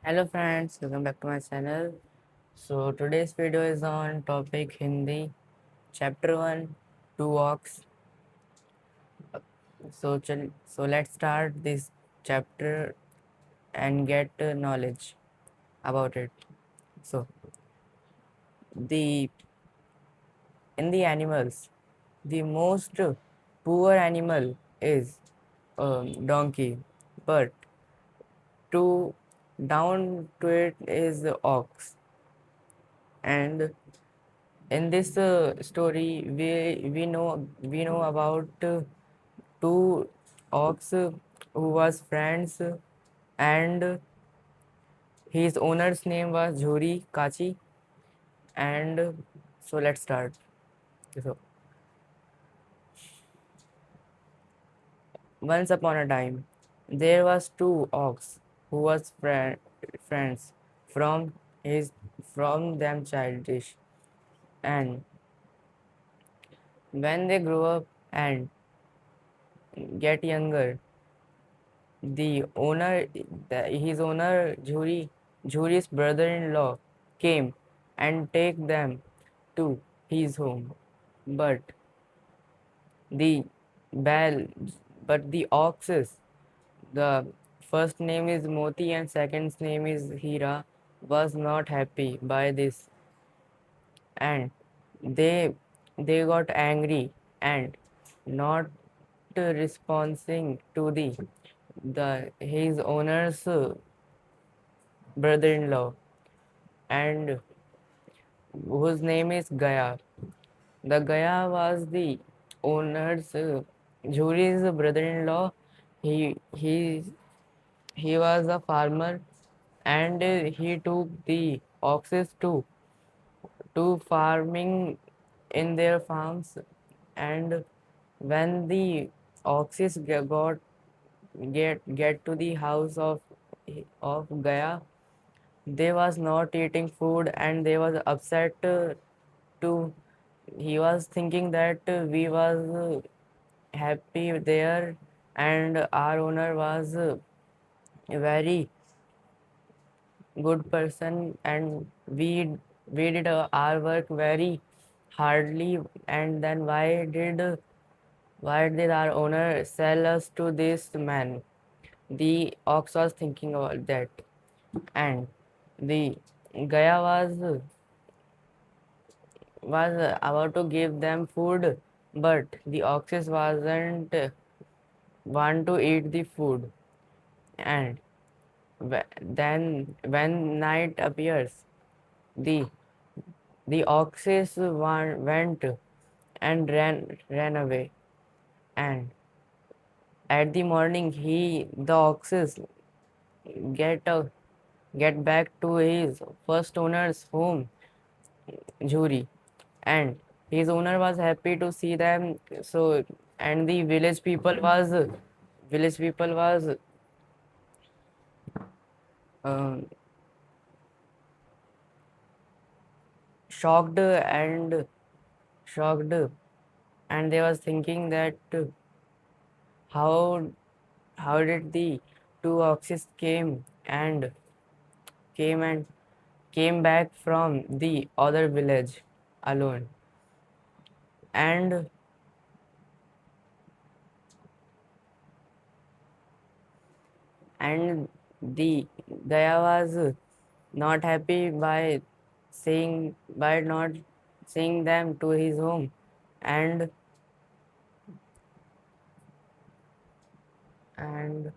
Hello friends, welcome back to my channel. So today's video is on topic Hindi, chapter 1, two walks. So let's start this chapter and get knowledge about it. So the in the animals, the most poor animal is donkey, but to down to it is the ox. And in this story, we know about two ox who was friends, and his owner's name was Jhuri Kachi. And so let's start. So once upon a time, there was two ox who was friends from his from them childish, and when they grew up and get younger, the owner, his owner, Jhuri's brother-in-law, came and take them to his home. But the bell, but the oxes, the first name is Moti and second name is Hira, was not happy by this, and they they got angry and not responding to the his owner's brother-in-law, and whose name is Gaya. The Gaya was the owner's Jhuri's brother-in-law. He he was a farmer, and he took the oxes to farming in their farms. And when the oxes get to the house of Gaya, they was not eating food and they was upset to he was thinking that we was happy there, and our owner was a very good person, and we did our work very hardly, and then why did our owner sell us to this man? The ox was thinking about that, and the Gaya was about to give them food, but the oxes wasn't want to eat the food. And then when night appears, the the oxes went and ran away. And at the morning, the oxes get uh, get back to his first owner's home, Jhuri, and his owner was happy to see them. So, and the village people was uh, shocked and shocked, and they was thinking that how how did the two oxes came and came back from the other village alone. And and the Gaya was not happy by not seeing them to his home, and and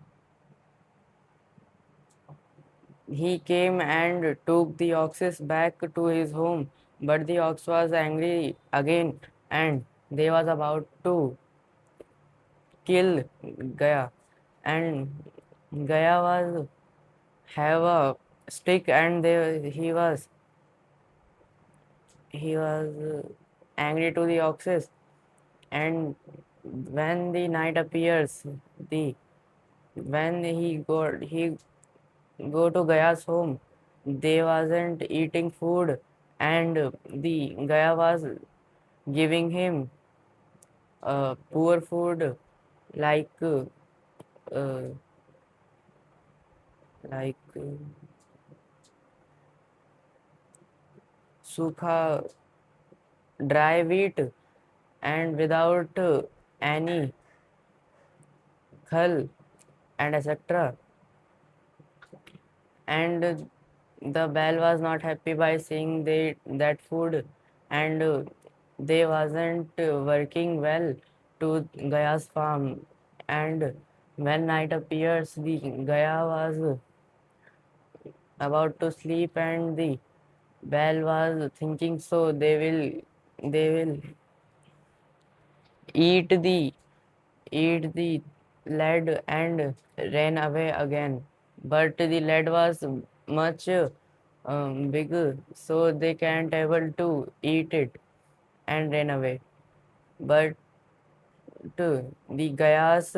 he came and took the oxes back to his home. But the ox was angry again, and they was about to kill Gaya, and Gaya was have a stick, and he was angry to the oxes. And when the night appears, the when he go to Gaya's home, they wasn't eating food, and the Gaya was giving him poor food, like uh, like सूखा dry wheat and without any khal and etc. And the bell was not happy by seeing that food, and they wasn't working well to Gaya's farm. And when night appears, the Gaya was about to sleep, and the bell was thinking so they will eat the eat the lead and ran away again. But the lead was much big, so they can't able to eat it and ran away. But the Gaya's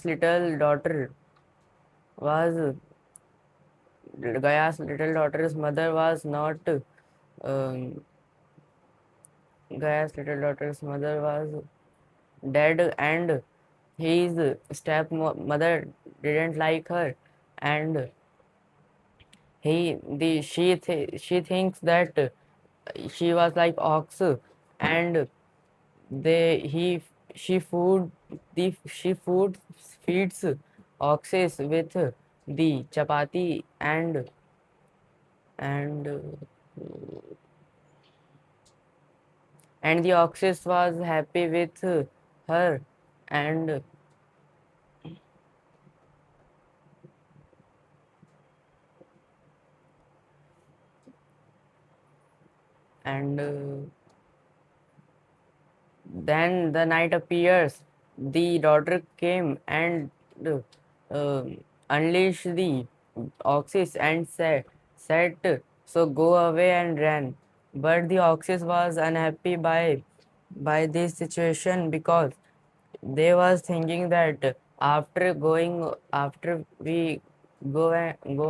little daughter was Gaya's little daughter's mother was not um, Gaya's little daughter's mother was dead, and his stepmother didn't like her, and she thinks that she was like ox, and they he she food she food feeds oxes with the chapati, and and the oxes was happy with her, and and then the night appears. The daughter came and uh, uh, unleashed the oxes and said, so go away and ran. But the oxes was unhappy by this situation, because they was thinking that after we go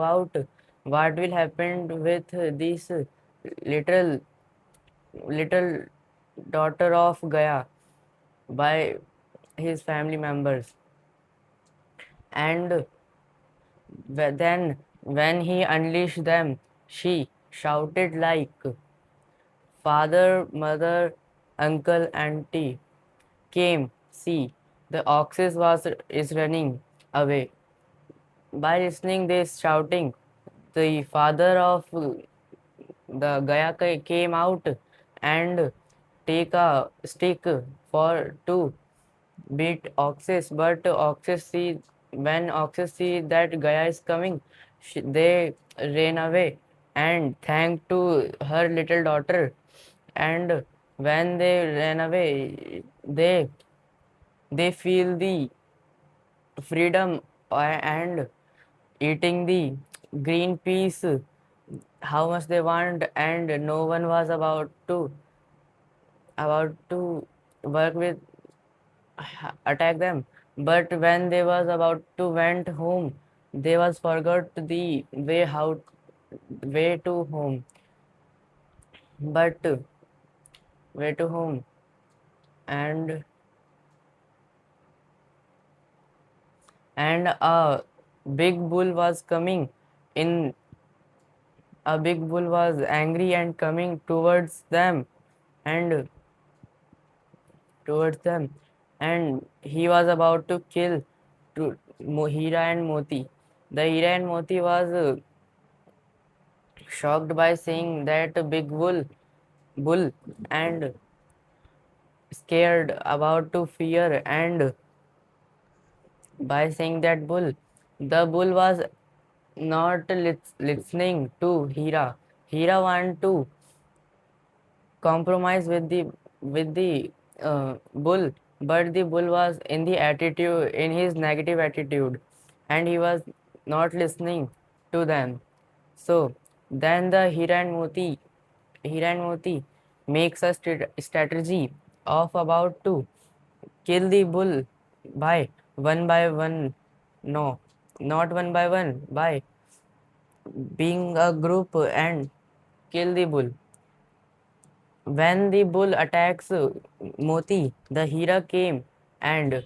out, what will happen with this little little daughter of Gaya by his family members. And then when he unleashed them, she shouted like, father, mother, uncle, auntie came, see, the oxes was is running away. By listening this shouting, the father of the Gaya came out and take a stick for to beat oxes, but oxes see when oxes see that Gaya is coming, they ran away and thank to her little daughter. And when they ran away, they feel the freedom and eating the green peas how much they want, and no one was about to work with attack them. But when they was about to went home, they was forgot the way to home. But way to home, and a big bull was coming in. A big bull was angry and coming and towards them, and he was about to kill Hira and Moti. The Hira and Moti was shocked by seeing that big bull, and scared about to fear, and by seeing that bull, the bull was not listening to Hira. Hira want to compromise with the bull, but the bull was in his negative attitude, and he was not listening to them. So then the Hiran Moti makes a strategy of about to kill the bull by one. No, not one by one, by being a group and kill the bull. When the bull attacks Moti, the Hira came and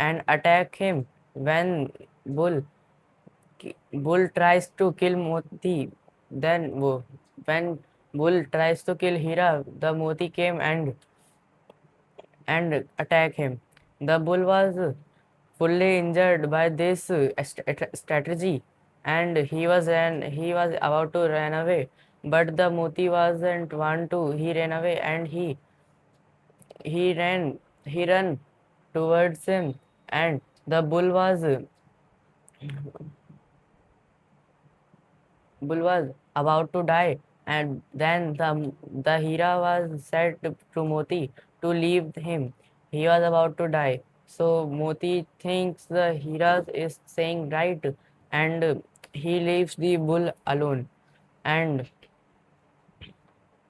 attack him. When bull bull tries to kill Moti, when Bull tries to kill Hira, the Moti came and attack him. The Bull was fully injured by this strategy, and he was about to run away. But the Moti wasn't want to. He ran away, and he ran he ran towards him, and the bull was about to die, and then the Hira was said to Moti to leave him. He was about to die. So Moti thinks the Hira is saying right, and he leaves the bull alone. And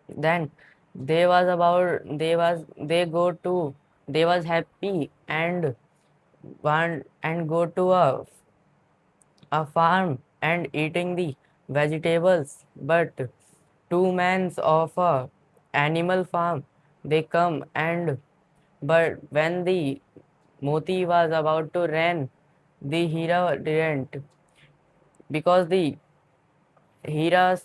then they was happy and want and go to a farm and eating the vegetables, but two men of a animal farm they come, and but when the Moti was about to run, the Hira didn't, because the Hira's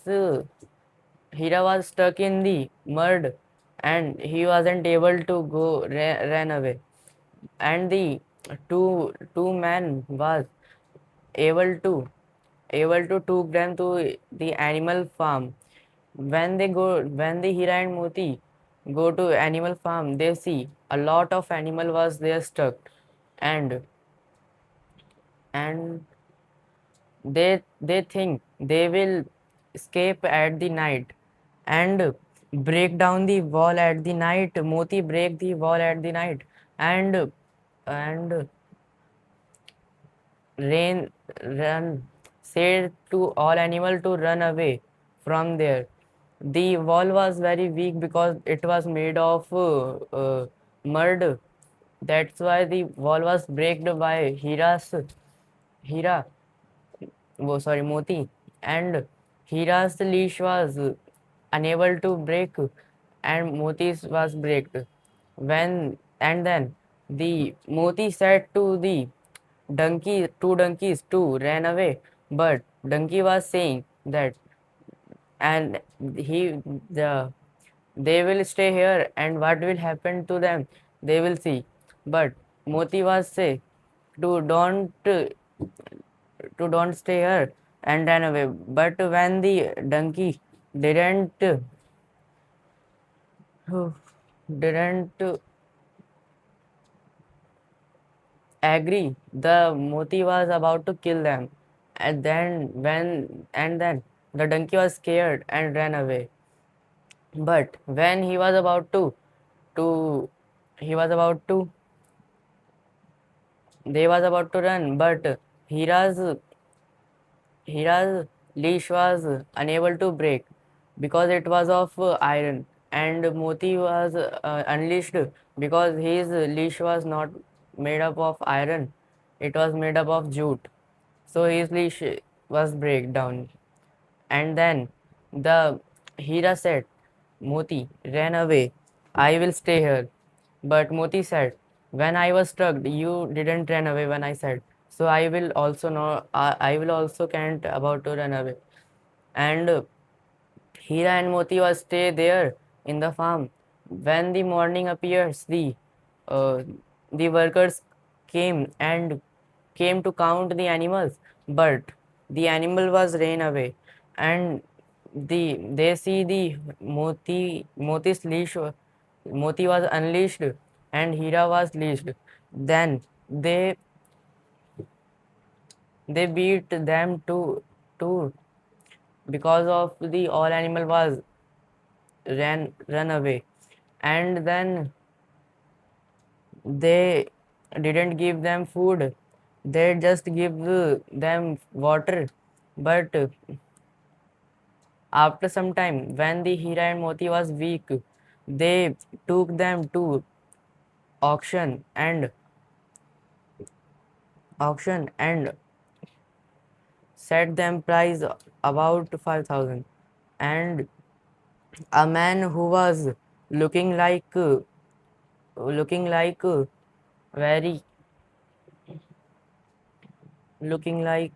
Hira was stuck in the mud, and he wasn't able to run away, and the two men was able to took them to the animal farm. When the Hira and Moti go to animal farm, they see a lot of animal was there stuck, and and they think they will escape at the night and break down the wall at the night. Moti break the wall at the night, and rain run said to all animal to run away from there. The wall was very weak because it was made of mud. That's why the wall was broken by Hira, sorry, Moti, and Hira's leash was unable to break, and Moti's was break. Then the Moti said to the two donkeys to ran away, but donkey was saying that, and he the they will stay here, and what will happen to them they will see. But Moti was say to don't stay here and ran away. But when the donkey didn't didn't agree, the Moti was about to kill them, and then the donkey was scared and ran away. But when to he was about to they was about to run, but Hira's Hira's leash was unable to break because it was of iron, and Moti was unleashed because his leash was not made up of iron, it was made up of jute. So his leash was break down. And then the Hira said, Moti ran away. I will stay here. But Moti said, when I was struck, you didn't run away when I said. So I will also know. I will also can't about to run away. And Hira and Moti was stay there in the farm. When the morning appears, uh, the workers came to count the animals, but the animal was ran away, and they see the Moti's leash. Moti was unleashed, and Hira was leashed. Then they beat them to because of the all animal was run away, and then they didn't give them food, they just give them water. But after some time, when the Hira and Moti was weak, they took them to auction and and set them price about 5,000. And a man who was looking like looking like very looking like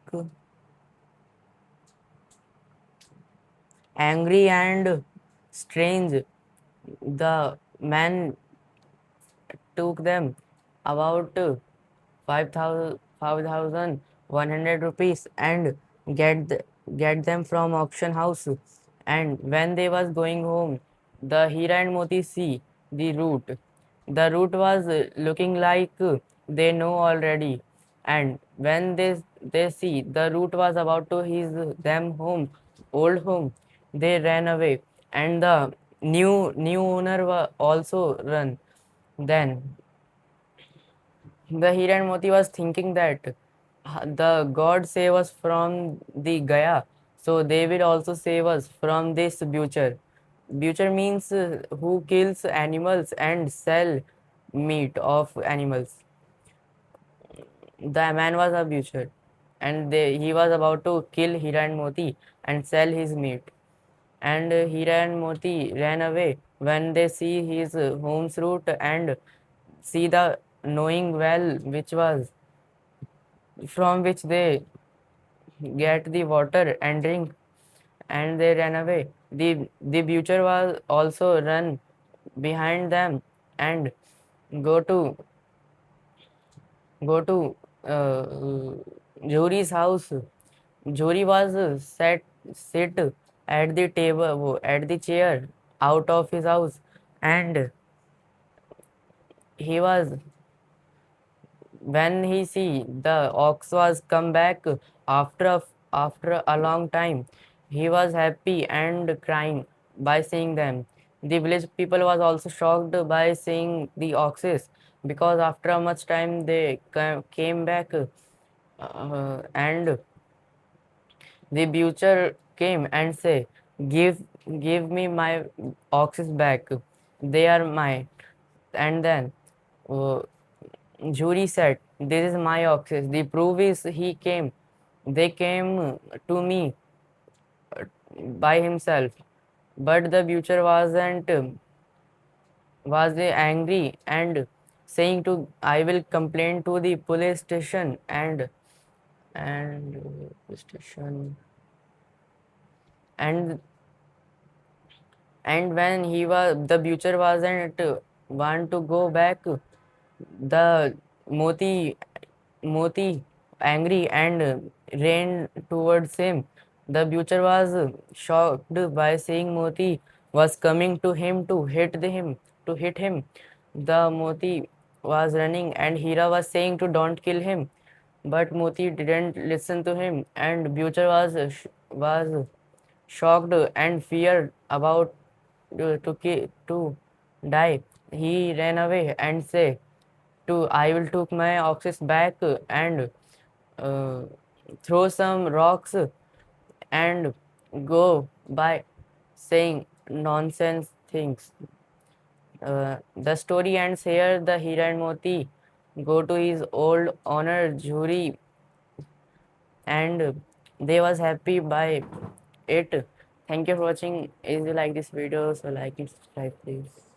Angry and strange, the man took them about 5,100 rupees and get th- get them from auction house. And when they was going home, the Hira and Moti see the route. The route was looking like they know already. And when they see the route was about to his them home, old home, they ran away. And the new owner also run. Then the Hira and Moti was thinking that the God save us from the Gaya, so they will also save us from this butcher. Butcher means who kills animals and sell meat of animals. The man was a butcher, and he was about to kill Hira and Moti and sell his meat. And Hira and Moti ran away when they see his home's route and see the knowing well which was from which they get the water and drink, and they ran away. The butcher was also run behind them and go to go to Jori's house. Jori was sit at the table at the chair out of his house, and he was when he see the ox was come back after a long time, he was happy and crying by seeing them. The village people was also shocked by seeing the oxes because after a much time they came back, and the butcher came and say, "Give give me my oxes back. They are mine." And then uh, Jury said, "This is my oxes. The proof is he came. They came to me by himself." But the butcher was angry and saying to, "I will complain to the police station and station." And when the butcher wasn't want to go back, the Moti Moti, angry and ran towards him. The butcher was shocked by seeing Moti was coming to him to hit him. The Moti was running and Hira was saying to don't kill him, but Moti didn't listen to him, and butcher was shocked and feared about to die. He ran away and said to I will took my oxes back and uh, throw some rocks and go by saying nonsense things. The story ends here. The Hira and Moti go to his old owner Juri, and they was happy by it. Thank you for watching. If you like this video, so like and subscribe please.